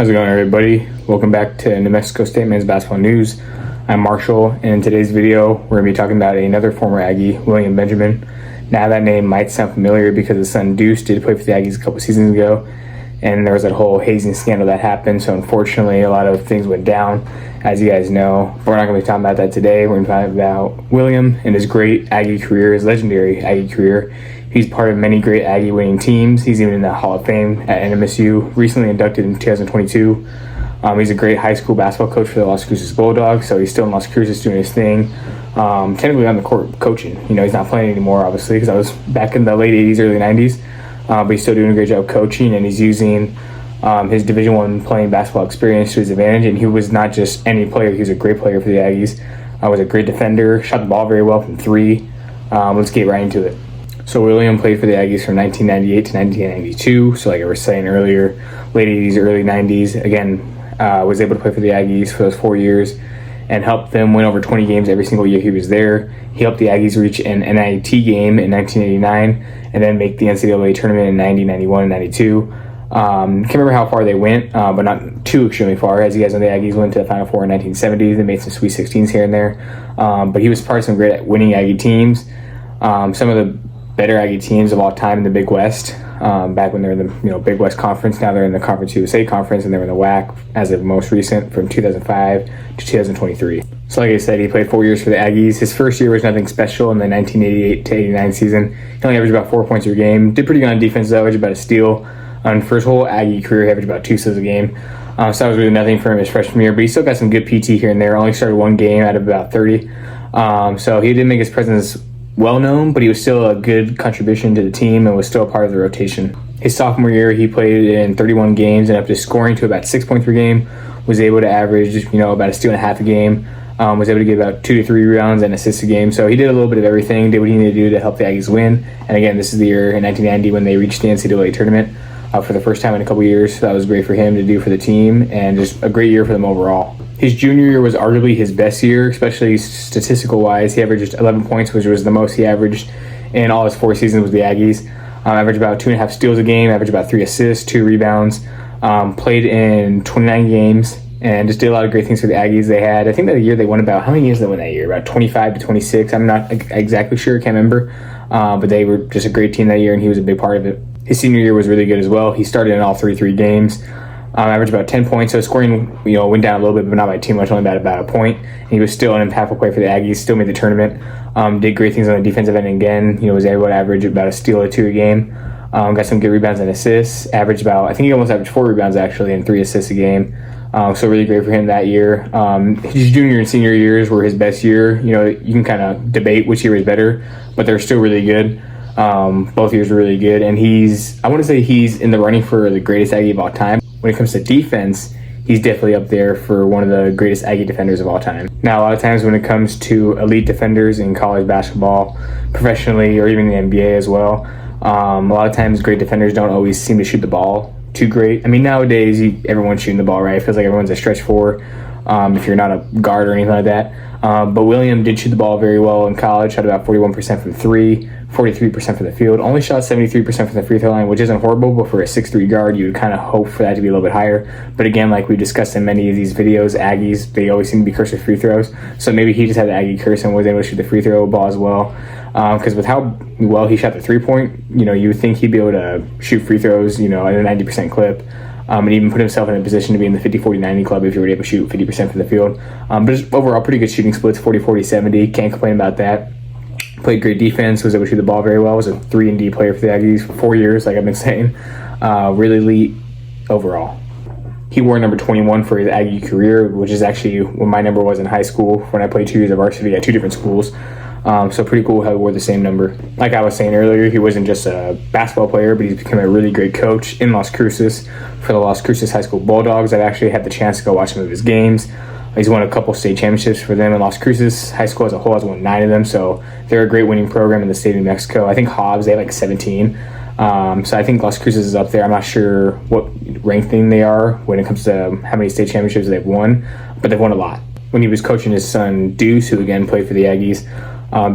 How's it going, everybody? Welcome back to New Mexico State Men's Basketball News. I'm Marshall, and in today's video, we're going to be talking about another former Aggie, William Benjamin. Now, that name might sound familiar because his son Deuce did play for the Aggies a couple seasons ago, and there was that whole hazing scandal that happened, so unfortunately, a lot of things went down, as you guys know. But we're not going to be talking about that today. We're going to be talking about William and his great Aggie career, his legendary Aggie career. He's part of many great Aggie winning teams. He's even in the Hall of Fame at NMSU, recently inducted in 2022. He's a great high school basketball coach for the Las Cruces Bulldogs, so he's still in Las Cruces doing his thing. Technically on the court coaching. He's not playing anymore, obviously, because I was back in the late 80s, early 90s. But he's still doing a great job coaching, and he's using his Division I playing basketball experience to his advantage. And he was not just any player. He was a great player for the Aggies. Was a great defender, shot the ball very well from three. Let's get right into it. So William played for the Aggies from 1998 to 1992. So like I was saying earlier, late 80s, early 90s. Again, was able to play for the Aggies for those 4 years and helped them win over 20 games every single year he was there. He helped the Aggies reach an NIT game in 1989 and then make the NCAA tournament in 90, 91, and 92. Can't remember how far they went, but not too extremely far. As you guys know, the Aggies went to the Final Four in 1970s. They made some Sweet 16s here and there. But he was part of some great winning Aggie teams. Some of the better Aggie teams of all time in the Big West. Back when they were in the Big West Conference. Now they're in the Conference USA Conference, and they were in the WAC as of most recent from 2005 to 2023. So like I said, he played 4 years for the Aggies. His first year was nothing special in the 1988 to 89 season. He only averaged about 4 points per game. Did pretty good on defense, though. Averaged about a steal. For his whole Aggie career, he averaged about 2 steals a game. So that was really nothing for him his freshman year, but he still got some good PT here and there. Only started one game out of about 30. So he didn't make his presence well known, but he was still a good contribution to the team and was still a part of the rotation. His sophomore year, he played in 31 games and up to scoring to about 6 points per game, was able to average, about a steal and a half a game, was able to get about 2 to 3 rebounds and assists a game. So he did a little bit of everything, did what he needed to do to help the Aggies win. And again, this is the year in 1990 when they reached the NCAA tournament for the first time in a couple years. So that was great for him to do for the team and just a great year for them overall. His junior year was arguably his best year, especially statistical-wise. He averaged 11 points, which was the most he averaged in all his 4 seasons with the Aggies. Averaged about 2.5 steals a game, averaged about 3 assists, 2 rebounds. Played in 29 games and just did a lot of great things for the Aggies. They had, I think that year they won about, how many games did they win that year? About 25 to 26. I'm not exactly sure, can't remember. But they were just a great team that year, and he was a big part of it. His senior year was really good as well. He started in all three games. Averaged about 10 points, so scoring went down a little bit, but not by too much, only about a point. And he was still an impactful player for the Aggies, still made the tournament, did great things on the defensive end again, was able to average about a steal or 2 a game, got some good rebounds and assists, averaged about, I think he almost averaged 4 rebounds actually and 3 assists a game, so really great for him that year. His junior and senior years were his best year. You can kind of debate which year was better, but they're still really good. Both years were really good, and I want to say he's in the running for the greatest Aggie of all time. When it comes to defense, he's definitely up there for one of the greatest Aggie defenders of all time. Now, a lot of times when it comes to elite defenders in college basketball, professionally, or even in the NBA as well, a lot of times great defenders don't always seem to shoot the ball too great. I mean, nowadays, everyone's shooting the ball, right? It feels like everyone's a stretch four if you're not a guard or anything like that. But William did shoot the ball very well in college, shot about 41% from 3, 43% from the field, only shot 73% from the free throw line, which isn't horrible, but for a 6'3" guard, you would kind of hope for that to be a little bit higher. But again, like we discussed in many of these videos, Aggies, they always seem to be cursed with free throws. So maybe he just had the Aggie curse and was able to shoot the free throw ball as well. Because with how well he shot the 3-point, you would think he'd be able to shoot free throws, at a 90% clip. And even put himself in a position to be in the 50-40-90 club if he were able to shoot 50% from the field. But just overall, pretty good shooting splits, 40-40-70. Can't complain about that. Played great defense, was able to shoot the ball very well. Was a 3-and-D player for the Aggies for 4 years, like I've been saying. Really elite overall. He wore number 21 for his Aggie career, which is actually what my number was in high school when I played 2 years of varsity at 2 different schools. So pretty cool how he wore the same number. Like I was saying earlier, he wasn't just a basketball player, but he's become a really great coach in Las Cruces for the Las Cruces High School Bulldogs. I've actually had the chance to go watch some of his games. He's won a couple state championships for them, and Las Cruces High School as a whole has won 9 of them, so they're a great winning program in the state of New Mexico. I think Hobbs, they have like 17. So I think Las Cruces is up there. I'm not sure what ranking they are when it comes to how many state championships they've won, but they've won a lot. When he was coaching his son Deuce, who again played for the Aggies,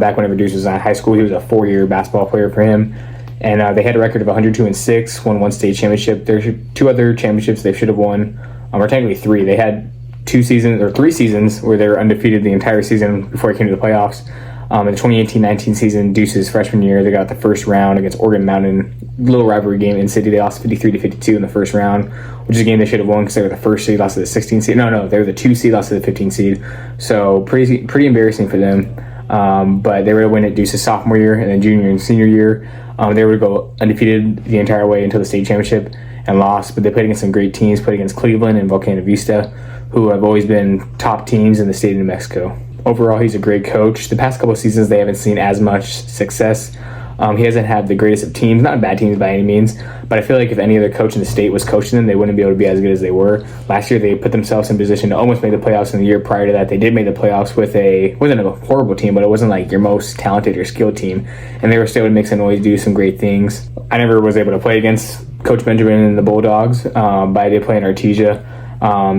back whenever Deuce was in high school, he was a 4-year basketball player for him. And they had a record of 102-6, won 1 state championship. There's 2 other championships they should have won. or technically 3. They had 2 seasons or 3 seasons where they were undefeated the entire season before it came to the playoffs. In the 2018-19 season, Deuce's freshman year, they got the first round against Oregon Mountain, little rivalry game in city. They lost 53-52 in the first round, which is a game they should have won because they were the first seed, lost to the 16 seed. No, they were the 2 seed, lost to the 15 seed. So pretty embarrassing for them. But they were to win it Deuce's sophomore year, and then junior and senior year, they were to go undefeated the entire way until the state championship and lost. But they played against some great teams, played against Cleveland and Volcano Vista, who have always been top teams in the state of New Mexico. Overall, he's a great coach. The past couple of seasons, they haven't seen as much success. He hasn't had the greatest of teams, not bad teams by any means, but I feel like if any other coach in the state was coaching them, they wouldn't be able to be as good as they were. Last year, they put themselves in position to almost make the playoffs, and the year prior to that, they did make the playoffs with wasn't a horrible team, but it wasn't like your most talented or skilled team, and they were still able to make some noise, do some great things. I never was able to play against Coach Benjamin and the Bulldogs, but I did play in Artesia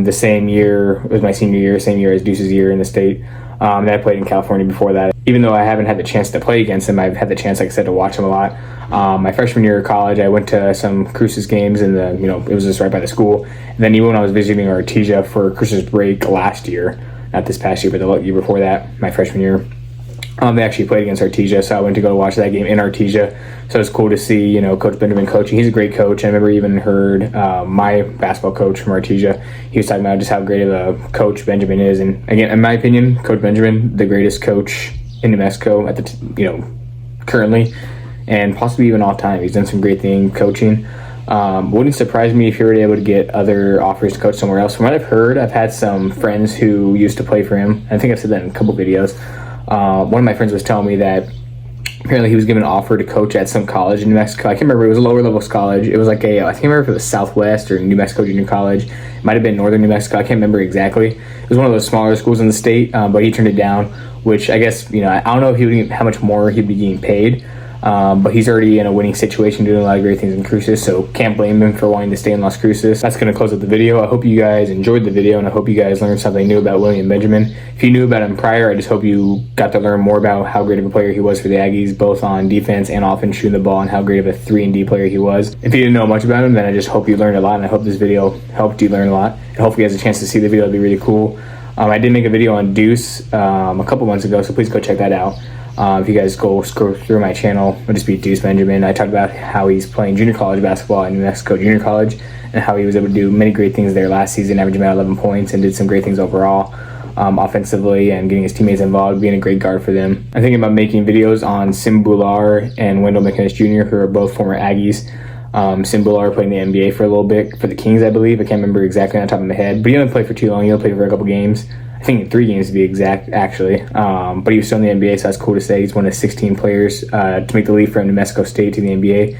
the same year. It was my senior year, same year as Deuce's year in the state. Then I played in California before that. Even though I haven't had the chance to play against him, I've had the chance, like I said, to watch him a lot. My freshman year of college, I went to some Cruces games, and it was just right by the school. And then even when I was visiting Artesia for Cruces break last year, not this past year, but the year before that, my freshman year, they actually played against Artesia, so I went to go watch that game in Artesia. So it's cool to see, Coach Benjamin coaching. He's a great coach. I remember even heard my basketball coach from Artesia. He was talking about just how great of a coach Benjamin is. And again, in my opinion, Coach Benjamin, the greatest coach in New Mexico at currently, and possibly even all time. He's done some great things coaching. Wouldn't surprise me if you were able to get other offers to coach somewhere else. From what I've heard, I've had some friends who used to play for him. I think I've said that in a couple videos. One of my friends was telling me that apparently he was given an offer to coach at some college in New Mexico. I can't remember. It was a lower level college. It was like I can't remember if it was Southwest or New Mexico Junior College. It might have been Northern New Mexico. I can't remember exactly. It was one of those smaller schools in the state, but he turned it down, which I guess, I don't know if how much more he'd be getting paid. But he's already in a winning situation, doing a lot of great things in Cruces, so can't blame him for wanting to stay in Las Cruces. That's going to close up the video. I hope you guys enjoyed the video, and I hope you guys learned something new about William Benjamin. If you knew about him prior, I just hope you got to learn more about how great of a player he was for the Aggies, both on defense and offense, shooting the ball, and how great of a 3-and-D player he was. If you didn't know much about him, then I just hope you learned a lot, and I hope this video helped you learn a lot. And hopefully you guys have a chance to see the video. It'll be really cool. I did make a video on Deuce a couple months ago, so please go check that out. If you guys go scroll through my channel, it'll just be Deuce Benjamin. I talked about how he's playing junior college basketball at New Mexico Junior College, and how he was able to do many great things there last season, averaging about 11 points, and did some great things overall, offensively, and getting his teammates involved, being a great guard for them. I'm thinking about making videos on Sim Bular and Wendell McInnes Jr., who are both former Aggies. Sim Bular played in the NBA for a little bit for the Kings, I believe. I can't remember exactly on the top of my head, but he only played for too long. He only played for a couple games. I think 3 games to be exact, actually. But he was still in the NBA, so that's cool to say. He's one of 16 players to make the leap from New Mexico State to the NBA.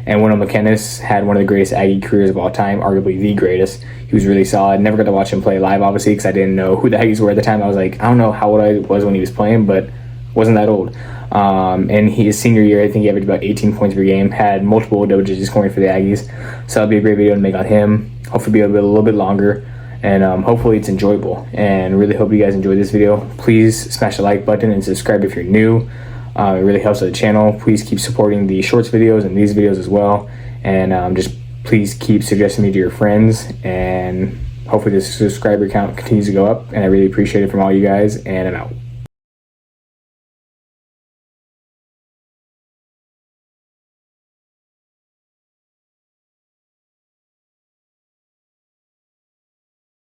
And Wendell McInnes had one of the greatest Aggie careers of all time, arguably the greatest. He was really solid. Never got to watch him play live, obviously, because I didn't know who the Aggies were at the time. I was like, I don't know how old I was when he was playing, but wasn't that old. And his senior year, I think he averaged about 18 points per game, had multiple double-digit scoring for the Aggies. So that'll be a great video to make on him. Hopefully be a little bit longer. And hopefully it's enjoyable, and really hope you guys enjoyed this video. Please smash the like button and subscribe if you're new. It really helps the channel. Please keep supporting the shorts videos and these videos as well, and just please keep suggesting me to your friends, and hopefully the subscriber count continues to go up, and I really appreciate it from all you guys, and I'm out.